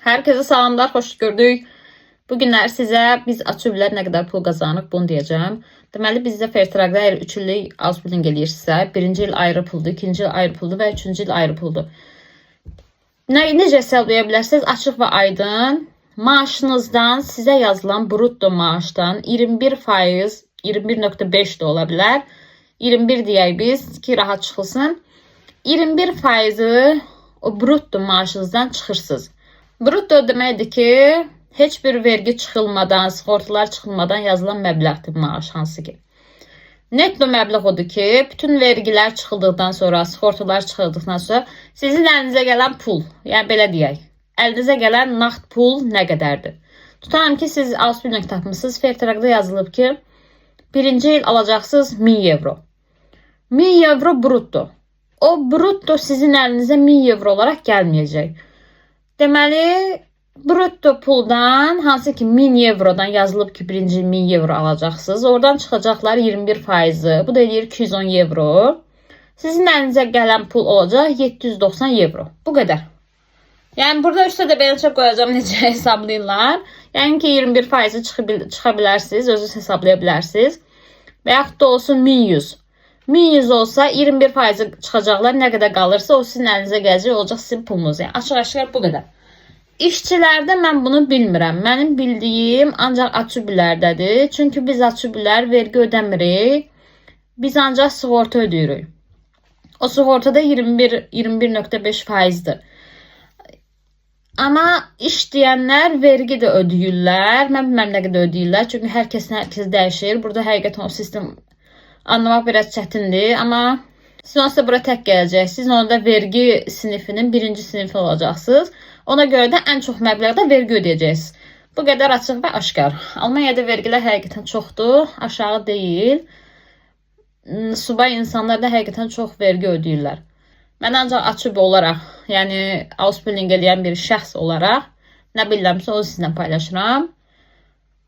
Herkese salamlar, hoş gördük. Bugünler sizə biz açıblər nə qədər pul qazanırıq bunu deyəcəm. Deməli bizdə Fairtrade əgər 3 illik outspending eləyirsə, 1-ci il ayrı puldur, 2-ci il ayrı puldur və 3-cü il ayrı puldur. Necə hesablaya bilərsiniz? Açıq və aydın. Maaşınızdan sizə yazılan brutto maaşdan 21%, 21.5 də ola bilər. 21 deyək biz ki rahat çıxılsın. 21%'ı o brutto maaşınızdan çıxırsınız. Brutto deməkdir ki, heç bir vergi çıxılmadan, sığortalar çıxılmadan yazılan məbləğdir maaş hansı ki. Netto məbləğ odur ki, bütün vergilər çıxıldıqdan sonra, sığortalar çıxıldıqdan sonra sizin əlinizə gələn pul, yəni belə deyək, əlinizə gələn nağd pul nə qədərdir? Tutalım ki, siz outspending tapmışsınız, Fairtrade'da yazılıb ki, birinci il alacaqsınız 1000 euro. 1000 euro brutto. O brutto sizin əlinizə 1000 euro olaraq gəlməyəcək. Deməli, brutto puldan, hansı ki 1000 eurodan yazılıb ki, birinci 1000 euro alacaqsınız. Oradan çıxacaqlar 21%. Bu da eləyir 210 euro. Sizin əlinizə gələn pul olacaq 790 euro. Bu qədər. Yəni, burada üstə də belə çox qoyacağım necə hesablayırlar. Yəni ki, 21%-i çıxa bilərsiniz, özünüz hesablaya bilərsiniz. Və yaxud da olsun 1100. 1100 olsa 21%-i çıxacaqlar. Nə qədər qalırsa o sizin əlinizə gələcək, olacaq sizin pulunuz. Yəni, açıq-aşkar bu qədər. İşçilərdə mən bunu bilmirəm. Mənim bildiyim ancaq açıblərdədir. Çünki biz açıblər vergi ödəmirik. Biz ancaq sığorta ödəyirik. O sığortada 21.5%'dir. Amma işləyənlər vergi də ödəyirlər. Mən bilməm nə qədər ödəyirlər. Çünki hər kəs dəyişir. Burada həqiqətən o sistem anlamaq biraz çətindir. Amma siz onsa bura tək gələcəksiniz. Onda vergi sinifinin birinci sinifi olacaqsınız. Ona görə də ən çox məbləğdə vergi ödəyəcəksiniz. Bu qədər açıq və aşkar. Almaniyada vergilər həqiqətən çoxdur. Aşağı deyil. Subay insanlar da həqiqətən çox vergi ödəyirlər. Mən ancaq açıb olaraq, yəni outspending eləyən bir şəxs olaraq nə bilirəmsə onu sizinlə paylaşıram.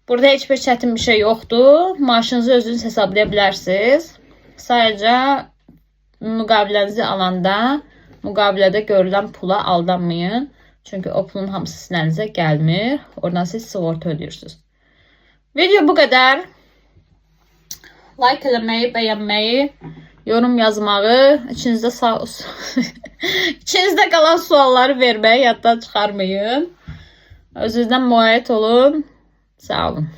Burada heç bir çətin bir şey yoxdur. Maaşınızı özünüz hesablaya bilərsiniz. Sadəcə müqavilənizi alanda müqavilədə görülən pula aldanmayın. Çünki o pulun hamısı sizin əlinizə gəlmir. Oradan siz sığorta ödəyirsiniz. Video bu qədər. Like eləməyi, bəyənməyi, yorum yazmağı, içinizdə qalan sualları verməyi yaddan çıxarmayın. Özünüzdən müayət olun. Sağ olun.